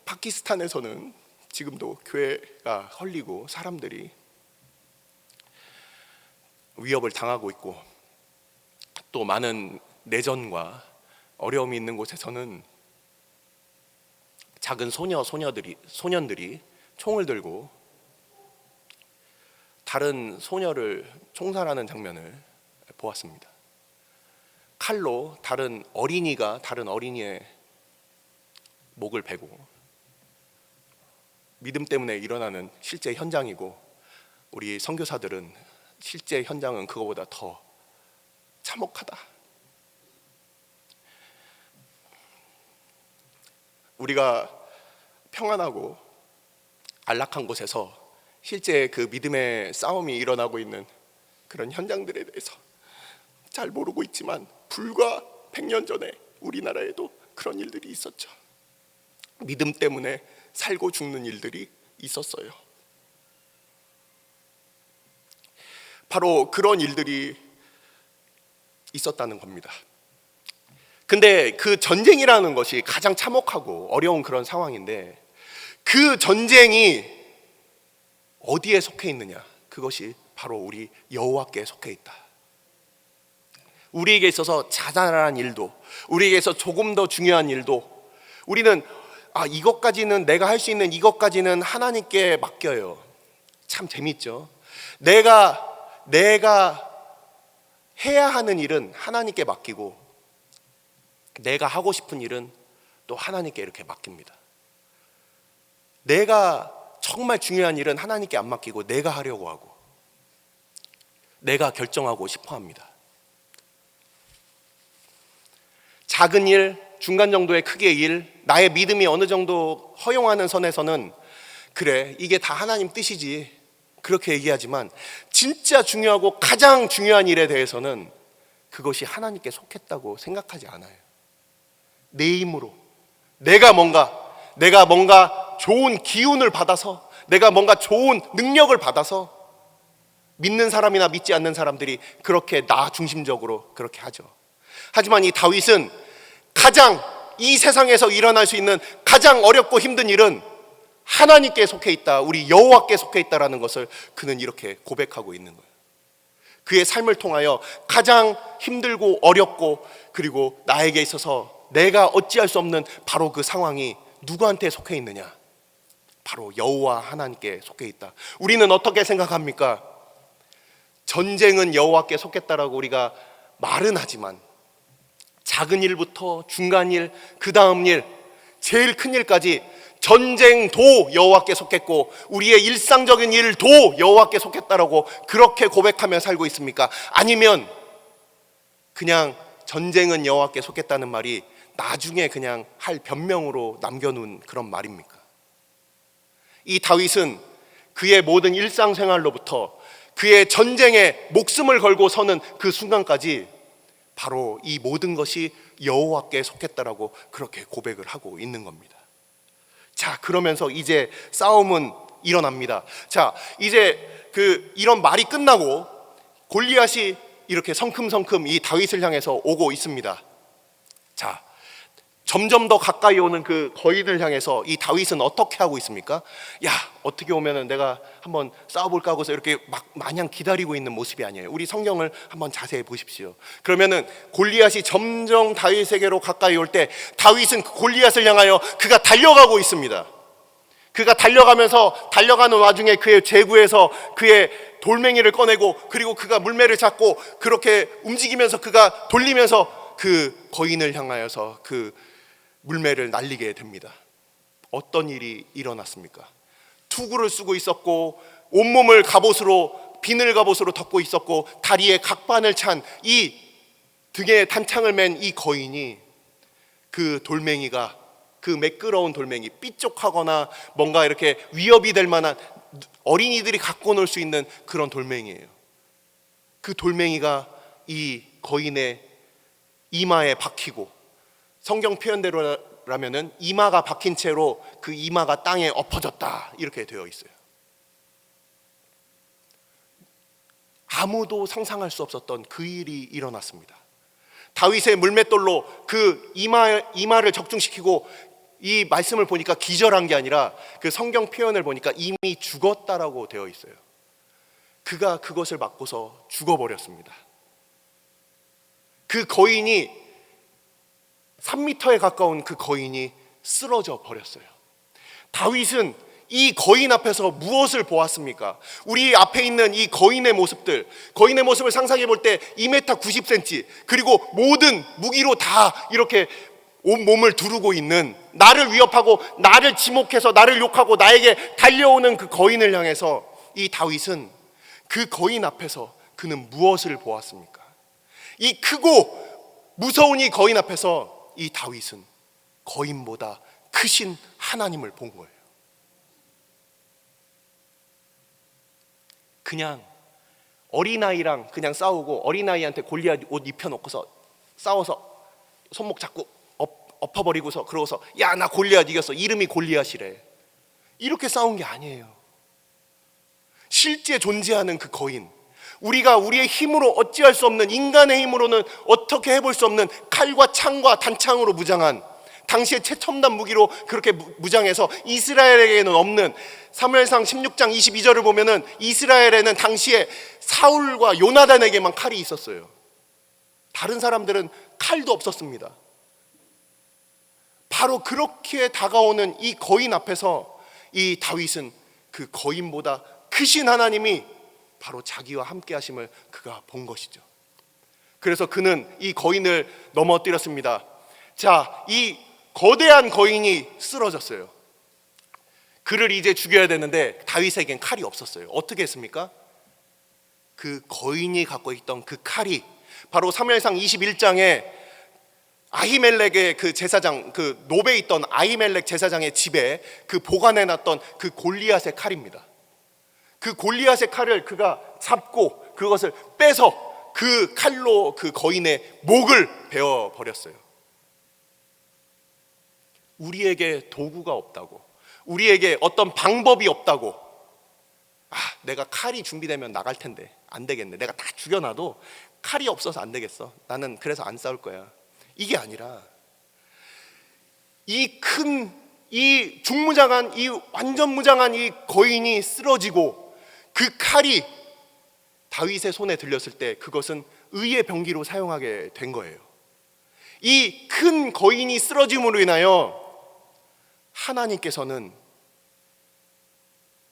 파키스탄에서는 지금도 교회가 헐리고 사람들이 위협을 당하고 있고, 또 많은 내전과 어려움이 있는 곳에서는 작은 소년들이 총을 들고 다른 소녀를 총살하는 장면을 보았습니다. 칼로 다른 어린이가 다른 어린이의 목을 베고, 믿음 때문에 일어나는 실제 현장이고, 우리 선교사들은 실제 현장은 그거보다 더 참혹하다. 우리가 평안하고 안락한 곳에서 실제 그 믿음의 싸움이 일어나고 있는 그런 현장들에 대해서 잘 모르고 있지만, 불과 100년 전에 우리나라에도 그런 일들이 있었죠. 믿음 때문에 살고 죽는 일들이 있었어요. 바로 그런 일들이 있었다는 겁니다. 근데 그 전쟁이라는 것이 가장 참혹하고 어려운 그런 상황인데, 그 전쟁이 어디에 속해 있느냐? 그것이 바로 우리 여호와께 속해 있다. 우리에게 있어서 자잘한 일도, 우리에게 있어서 조금 더 중요한 일도, 우리는 이것까지는, 내가 할 수 있는 이것까지는 하나님께 맡겨요. 참 재밌죠? 내가 해야 하는 일은 하나님께 맡기고, 내가 하고 싶은 일은 또 하나님께 이렇게 맡깁니다. 내가 정말 중요한 일은 하나님께 안 맡기고 내가 하려고 하고, 내가 결정하고 싶어 합니다. 작은 일, 중간 정도의 크기의 일, 나의 믿음이 어느 정도 허용하는 선에서는 그래, 이게 다 하나님 뜻이지, 그렇게 얘기하지만, 진짜 중요하고 가장 중요한 일에 대해서는 그것이 하나님께 속했다고 생각하지 않아요. 내 힘으로 내가 뭔가 좋은 기운을 받아서, 내가 뭔가 좋은 능력을 받아서, 믿는 사람이나 믿지 않는 사람들이 그렇게 나 중심적으로 그렇게 하죠. 하지만 이 다윗은 가장, 이 세상에서 일어날 수 있는 가장 어렵고 힘든 일은 하나님께 속해 있다, 우리 여호와께 속해 있다라는 것을 그는 이렇게 고백하고 있는 거예요. 그의 삶을 통하여 가장 힘들고 어렵고, 그리고 나에게 있어서 내가 어찌할 수 없는 바로 그 상황이 누구한테 속해 있느냐? 바로 여호와 하나님께 속해 있다. 우리는 어떻게 생각합니까? 전쟁은 여호와께 속했다라고 우리가 말은 하지만, 작은 일부터 중간 일, 그 다음 일, 제일 큰 일까지 전쟁도 여호와께 속했고, 우리의 일상적인 일도 여호와께 속했다라고 그렇게 고백하며 살고 있습니까? 아니면 그냥 전쟁은 여호와께 속했다는 말이 나중에 그냥 할 변명으로 남겨놓은 그런 말입니까? 이 다윗은 그의 모든 일상생활로부터 그의 전쟁에 목숨을 걸고 서는 그 순간까지 바로 이 모든 것이 여호와께 속했다라고 그렇게 고백을 하고 있는 겁니다. 자, 그러면서 이제 싸움은 일어납니다. 자, 이제 이런 말이 끝나고 골리앗이 이렇게 성큼성큼 이 다윗을 향해서 오고 있습니다. 자, 점점 더 가까이 오는 그 거인을 향해서 이 다윗은 어떻게 하고 있습니까? 야, 어떻게 오면은 내가 한번 싸워볼까 하고서 이렇게 막 마냥 기다리고 있는 모습이 아니에요. 우리 성경을 한번 자세히 보십시오. 그러면은 골리앗이 점점 다윗에게로 가까이 올 때 다윗은 그 골리앗을 향하여 그가 달려가고 있습니다. 그가 달려가는 와중에 그의 제구에서 그의 돌멩이를 꺼내고, 그리고 그가 물매를 잡고 그렇게 움직이면서 그가 돌리면서 그 거인을 향하여서 그 물매를 날리게 됩니다. 어떤 일이 일어났습니까? 투구를 쓰고 있었고, 온몸을 비늘 갑옷으로 덮고 있었고, 다리에 각반을 찬 이 등에 단창을 맨 이 거인이, 그 돌멩이가, 그 매끄러운 돌멩이, 삐쪽하거나 뭔가 이렇게 위협이 될 만한, 어린이들이 갖고 놀 수 있는 그런 돌멩이에요. 그 돌멩이가 이 거인의 이마에 박히고, 성경 표현대로라면은 이마가 박힌 채로 그 이마가 땅에 엎어졌다, 이렇게 되어 있어요. 아무도 상상할 수 없었던 그 일이 일어났습니다. 다윗의 물맷돌로 그 이마를 적중시키고, 이 말씀을 보니까 기절한 게 아니라 그 성경 표현을 보니까 이미 죽었다라고 되어 있어요. 그가 그것을 맞고서 죽어버렸습니다. 그 거인이 3m에 가까운 그 거인이 쓰러져 버렸어요. 다윗은 이 거인 앞에서 무엇을 보았습니까? 우리 앞에 있는 이 거인의 모습을 상상해 볼 때 2m 90cm, 그리고 모든 무기로 다 이렇게 온 몸을 두르고 있는, 나를 위협하고 나를 지목해서 나를 욕하고 나에게 달려오는 그 거인을 향해서 이 다윗은 그 거인 앞에서 그는 무엇을 보았습니까? 이 크고 무서운 이 거인 앞에서 이 다윗은 거인보다 크신 하나님을 본 거예요. 그냥 어린아이랑 그냥 싸우고, 어린아이한테 골리앗 옷 입혀놓고서 싸워서 손목 잡고 엎어버리고서, 그러고서 야, 나 골리앗 이겼어, 이름이 골리앗이래, 이렇게 싸운 게 아니에요. 실제 존재하는 그 거인, 우리가 우리의 힘으로 어찌할 수 없는, 인간의 힘으로는 어떻게 해볼 수 없는 칼과 창과 단창으로 무장한, 당시의 최첨단 무기로 그렇게 무장해서 이스라엘에게는 없는, 사무엘상 16장 22절을 보면은 이스라엘에는 당시에 사울과 요나단에게만 칼이 있었어요. 다른 사람들은 칼도 없었습니다. 바로 그렇게 다가오는 이 거인 앞에서 이 다윗은 그 거인보다 크신 하나님이 바로 자기와 함께 하심을 그가 본 것이죠. 그래서 그는 이 거인을 넘어뜨렸습니다. 자, 이 거대한 거인이 쓰러졌어요. 그를 이제 죽여야 되는데 다윗에겐 칼이 없었어요. 어떻게 했습니까? 그 거인이 갖고 있던 그 칼이 바로 사무엘상 21장에 아히멜렉의 그 제사장, 그 노베에 있던 아히멜렉 제사장의 집에 그 보관해놨던 그 골리앗의 칼입니다. 그 골리앗의 칼을 그가 잡고 그것을 빼서 그 칼로 그 거인의 목을 베어 버렸어요. 우리에게 도구가 없다고, 우리에게 어떤 방법이 없다고, 내가 칼이 준비되면 나갈 텐데 안 되겠네, 내가 다 죽여놔도 칼이 없어서 안 되겠어, 나는 그래서 안 싸울 거야, 이게 아니라 이 중무장한, 이 완전 무장한 이 거인이 쓰러지고 그 칼이 다윗의 손에 들렸을 때 그것은 의의 병기로 사용하게 된 거예요. 이 큰 거인이 쓰러짐으로 인하여 하나님께서는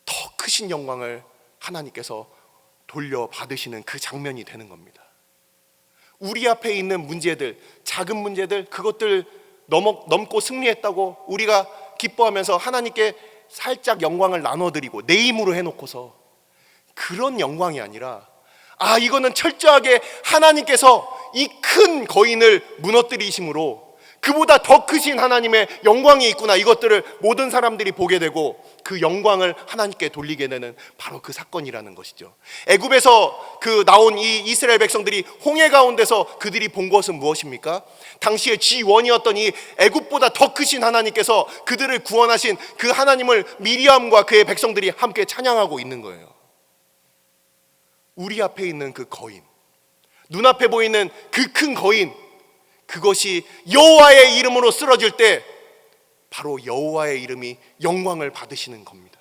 더 크신 영광을 하나님께서 돌려받으시는 그 장면이 되는 겁니다. 우리 앞에 있는 문제들, 작은 문제들, 그것들 넘고 승리했다고 우리가 기뻐하면서 하나님께 살짝 영광을 나눠드리고 내 힘으로 해놓고서, 그런 영광이 아니라 이거는 철저하게 하나님께서 이 큰 거인을 무너뜨리심으로 그보다 더 크신 하나님의 영광이 있구나, 이것들을 모든 사람들이 보게 되고 그 영광을 하나님께 돌리게 되는 바로 그 사건이라는 것이죠. 애굽에서 그 나온 이 이스라엘 백성들이 홍해 가운데서 그들이 본 것은 무엇입니까? 당시의 G1이었던 이 애굽보다 더 크신 하나님께서 그들을 구원하신 그 하나님을 미리암과 그의 백성들이 함께 찬양하고 있는 거예요. 우리 앞에 있는 그 거인, 눈앞에 보이는 그 큰 거인, 그것이 여호와의 이름으로 쓰러질 때 바로 여호와의 이름이 영광을 받으시는 겁니다.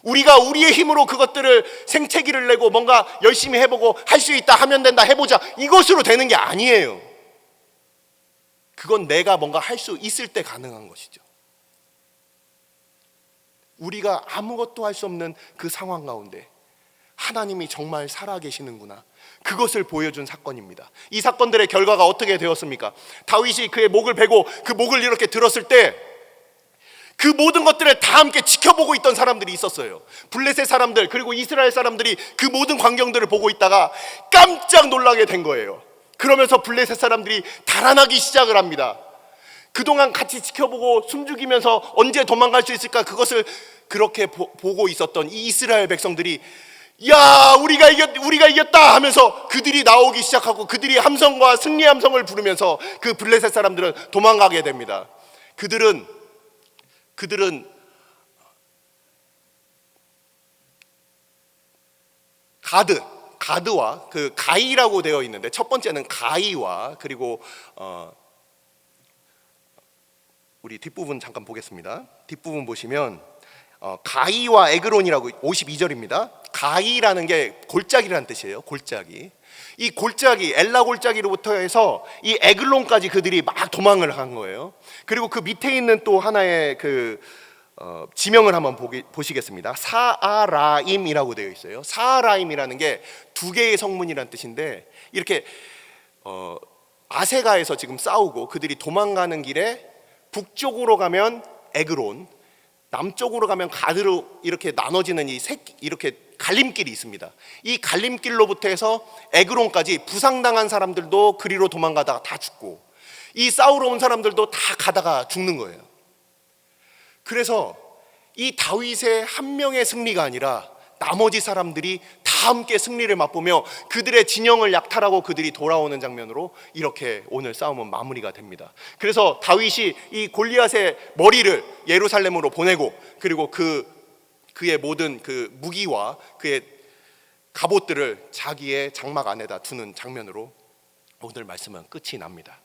우리가 우리의 힘으로 그것들을 생채기를 내고 뭔가 열심히 해보고 할 수 있다, 하면 된다, 해보자, 이것으로 되는 게 아니에요. 그건 내가 뭔가 할 수 있을 때 가능한 것이죠. 우리가 아무것도 할 수 없는 그 상황 가운데 하나님이 정말 살아계시는구나, 그것을 보여준 사건입니다. 이 사건들의 결과가 어떻게 되었습니까? 다윗이 그의 목을 베고 그 목을 이렇게 들었을 때 그 모든 것들을 다 함께 지켜보고 있던 사람들이 있었어요. 블레셋 사람들, 그리고 이스라엘 사람들이 그 모든 광경들을 보고 있다가 깜짝 놀라게 된 거예요. 그러면서 블레셋 사람들이 달아나기 시작을 합니다. 그동안 같이 지켜보고 숨죽이면서 언제 도망갈 수 있을까, 그것을 그렇게 보고 있었던 이 이스라엘 백성들이 야, 우리가 이겼다 하면서 그들이 나오기 시작하고 그들이 함성과 승리 함성을 부르면서 그 블레셋 사람들은 도망가게 됩니다. 그들은 가드와 그 가이라고 되어 있는데, 첫 번째는 가이와, 그리고 우리 뒷부분 잠깐 보겠습니다. 뒷부분 보시면 가이와 에그론이라고 52절입니다. 가이라는 게 골짜기라는 뜻이에요. 골짜기. 이 골짜기, 엘라 골짜기로부터 해서 이 에글론까지 그들이 막 도망을 한 거예요. 그리고 그 밑에 있는 또 하나의 그 지명을 한번 보시겠습니다. 사아라임이라고 되어 있어요. 사아라임이라는 게 두 개의 성문이라는 뜻인데, 이렇게 아세가에서 지금 싸우고 그들이 도망가는 길에 북쪽으로 가면 에그론, 남쪽으로 가면 가드로 이렇게 나눠지는 이렇게 갈림길이 있습니다. 이 갈림길로부터 해서 에그론까지 부상당한 사람들도 그리로 도망가다가 다 죽고, 이 싸우러 온 사람들도 다 가다가 죽는 거예요. 그래서 이 다윗의 한 명의 승리가 아니라 나머지 사람들이 다 함께 승리를 맛보며 그들의 진영을 약탈하고 그들이 돌아오는 장면으로 이렇게 오늘 싸움은 마무리가 됩니다. 그래서 다윗이 이 골리앗의 머리를 예루살렘으로 보내고, 그리고 그의 모든 그 무기와 그의 갑옷들을 자기의 장막 안에다 두는 장면으로 오늘 말씀은 끝이 납니다.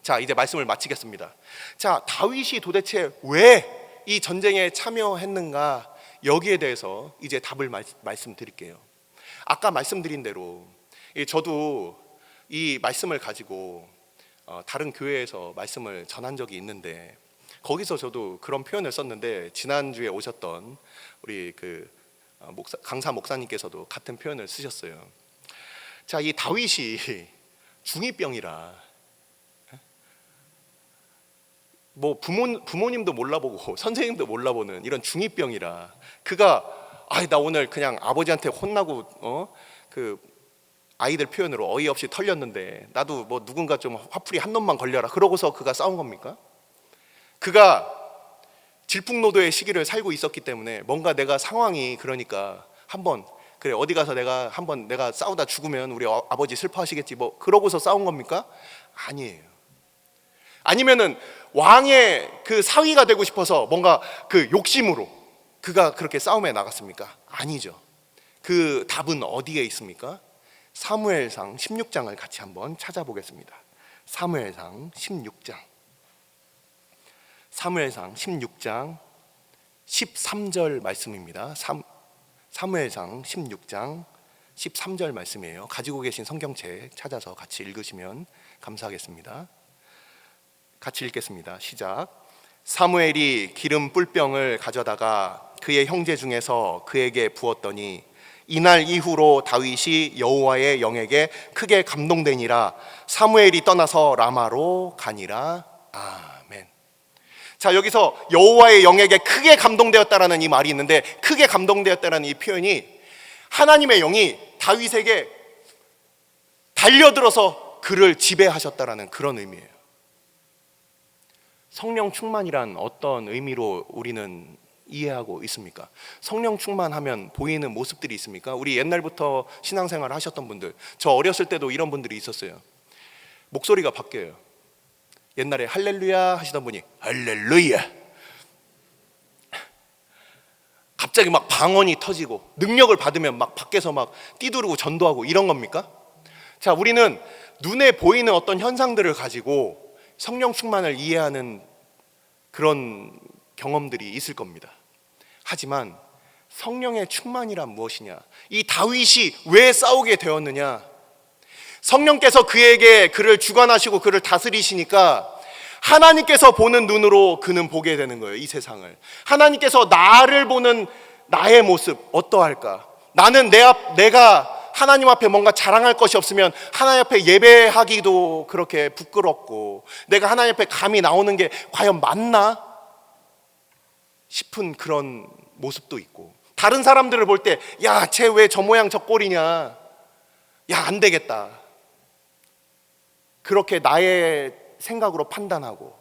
자, 이제 말씀을 마치겠습니다. 자, 다윗이 도대체 왜 이 전쟁에 참여했는가, 여기에 대해서 이제 답을 말씀드릴게요. 아까 말씀드린 대로 저도 이 말씀을 가지고 다른 교회에서 말씀을 전한 적이 있는데, 거기서 저도 그런 표현을 썼는데, 지난주에 오셨던 우리 강사 목사님께서도 같은 표현을 쓰셨어요. 자, 이 다윗이 중2병이라 뭐 부모님도 몰라보고 선생님도 몰라보는 이런 중2병이라, 그가 나 오늘 그냥 아버지한테 혼나고 그 아이들 표현으로 어이없이 털렸는데 나도 뭐 누군가 좀 화풀이 한 놈만 걸려라, 그러고서 그가 싸운 겁니까? 그가 질풍노도의 시기를 살고 있었기 때문에 뭔가 내가 상황이 그러니까 한번 그래 어디 가서 내가 싸우다 죽으면 우리 아버지 슬퍼하시겠지, 뭐 그러고서 싸운 겁니까? 아니에요. 아니면은 왕의 그 사위가 되고 싶어서 뭔가 그 욕심으로 그가 그렇게 싸움에 나갔습니까? 아니죠. 그 답은 어디에 있습니까? 사무엘상 16장을 같이 한번 찾아보겠습니다. 사무엘상 16장 13절 말씀입니다. 사무엘상 16장 13절 말씀이에요. 가지고 계신 성경책 찾아서 같이 읽으시면 감사하겠습니다. 같이 읽겠습니다. 시작. 사무엘이 기름 뿔병을 가져다가 그의 형제 중에서 그에게 부었더니 이날 이후로 다윗이 여호와의 영에게 크게 감동되니라. 사무엘이 떠나서 라마로 가니라. 아멘. 자, 여기서 여호와의 영에게 크게 감동되었다라는 이 말이 있는데, 크게 감동되었다라는 이 표현이 하나님의 영이 다윗에게 달려들어서 그를 지배하셨다라는 그런 의미예요. 성령 충만이란 어떤 의미로 우리는 이해하고 있습니까? 성령 충만하면 보이는 모습들이 있습니까? 우리 옛날부터 신앙생활 하셨던 분들, 저 어렸을 때도 이런 분들이 있었어요. 목소리가 바뀌어요. 옛날에 할렐루야 하시던 분이 할렐루야, 갑자기 막 방언이 터지고 능력을 받으면 막 밖에서 막 뛰두르고 전도하고 이런 겁니까? 자, 우리는 눈에 보이는 어떤 현상들을 가지고 성령 충만을 이해하는 그런 경험들이 있을 겁니다. 하지만 성령의 충만이란 무엇이냐? 이 다윗이 왜 싸우게 되었느냐? 성령께서 그에게 그를 주관하시고 그를 다스리시니까 하나님께서 보는 눈으로 그는 보게 되는 거예요. 이 세상을 하나님께서 나를 보는 나의 모습 어떠할까? 나는 내가 하나님 앞에 뭔가 자랑할 것이 없으면 하나님 앞에 예배하기도 그렇게 부끄럽고, 내가 하나님 앞에 감히 나오는 게 과연 맞나 싶은 그런 모습도 있고, 다른 사람들을 볼 때 야, 쟤 왜 저 모양 저 꼴이냐, 야, 안 되겠다, 그렇게 나의 생각으로 판단하고,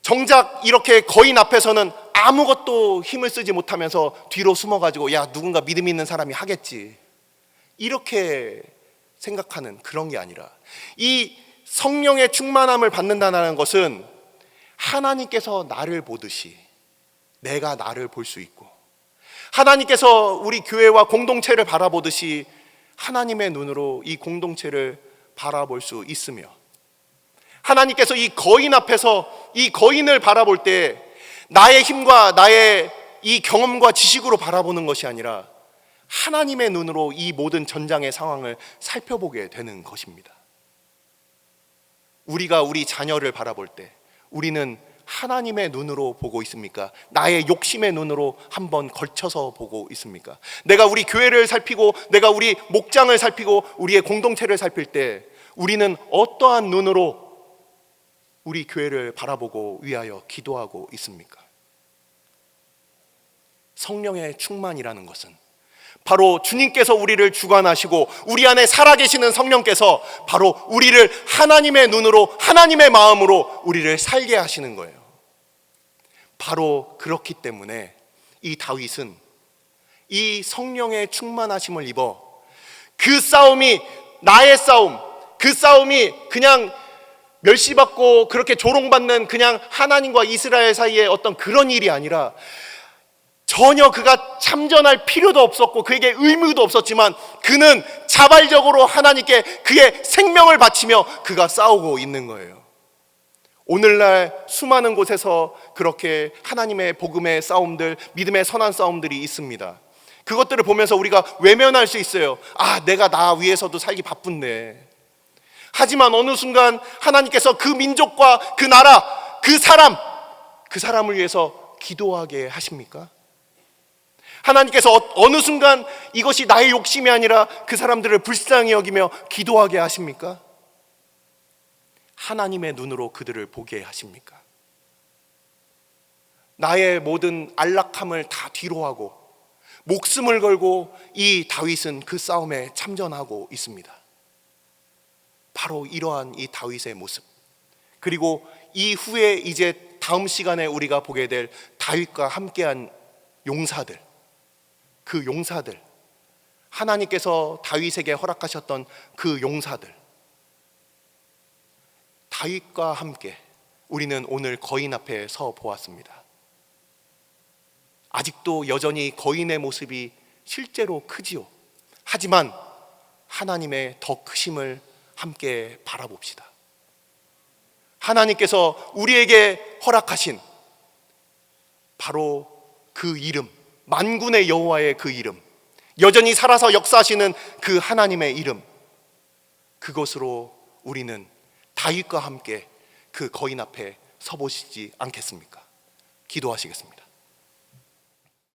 정작 이렇게 거인 앞에서는 아무것도 힘을 쓰지 못하면서 뒤로 숨어가지고 야, 누군가 믿음 있는 사람이 하겠지, 이렇게 생각하는 그런 게 아니라, 이 성령의 충만함을 받는다는 것은 하나님께서 나를 보듯이 내가 나를 볼 수 있고, 하나님께서 우리 교회와 공동체를 바라보듯이 하나님의 눈으로 이 공동체를 바라볼 수 있으며, 하나님께서 이 거인 앞에서 이 거인을 바라볼 때 나의 힘과 나의 이 경험과 지식으로 바라보는 것이 아니라 하나님의 눈으로 이 모든 전장의 상황을 살펴보게 되는 것입니다. 우리가 우리 자녀를 바라볼 때 우리는 하나님의 눈으로 보고 있습니까? 나의 욕심의 눈으로 한번 걸쳐서 보고 있습니까? 내가 우리 교회를 살피고 내가 우리 목장을 살피고 우리의 공동체를 살필 때 우리는 어떠한 눈으로 우리 교회를 바라보고 위하여 기도하고 있습니까? 성령의 충만이라는 것은 바로 주님께서 우리를 주관하시고 우리 안에 살아계시는 성령께서 바로 우리를 하나님의 눈으로, 하나님의 마음으로 우리를 살게 하시는 거예요. 바로 그렇기 때문에 이 다윗은 이 성령의 충만하심을 입어 그 싸움이 나의 싸움, 그 싸움이 그냥 멸시받고 그렇게 조롱받는 그냥 하나님과 이스라엘 사이의 어떤 그런 일이 아니라, 전혀 그가 참전할 필요도 없었고 그에게 의무도 없었지만 그는 자발적으로 하나님께 그의 생명을 바치며 그가 싸우고 있는 거예요. 오늘날 수많은 곳에서 그렇게 하나님의 복음의 싸움들, 믿음의 선한 싸움들이 있습니다. 그것들을 보면서 우리가 외면할 수 있어요. 아, 내가 나 위해서도 살기 바쁜데. 하지만 어느 순간 하나님께서 그 민족과 그 나라, 그 사람을 위해서 기도하게 하십니까? 하나님께서 어느 순간 이것이 나의 욕심이 아니라 그 사람들을 불쌍히 여기며 기도하게 하십니까? 하나님의 눈으로 그들을 보게 하십니까? 나의 모든 안락함을 다 뒤로하고 목숨을 걸고 이 다윗은 그 싸움에 참전하고 있습니다. 바로 이러한 이 다윗의 모습, 그리고 이후에 이제 다음 시간에 우리가 보게 될 다윗과 함께한 용사들, 그 용사들, 하나님께서 다윗에게 허락하셨던 그 용사들, 다윗과 함께 우리는 오늘 거인 앞에 서 보았습니다. 아직도 여전히 거인의 모습이 실제로 크지요. 하지만 하나님의 더 크심을 함께 바라봅시다. 하나님께서 우리에게 허락하신 바로 그 이름, 만군의 여호와의 그 이름, 여전히 살아서 역사하시는 그 하나님의 이름, 그것으로 우리는 다윗과 함께 그 거인 앞에 서보시지 않겠습니까? 기도하시겠습니다.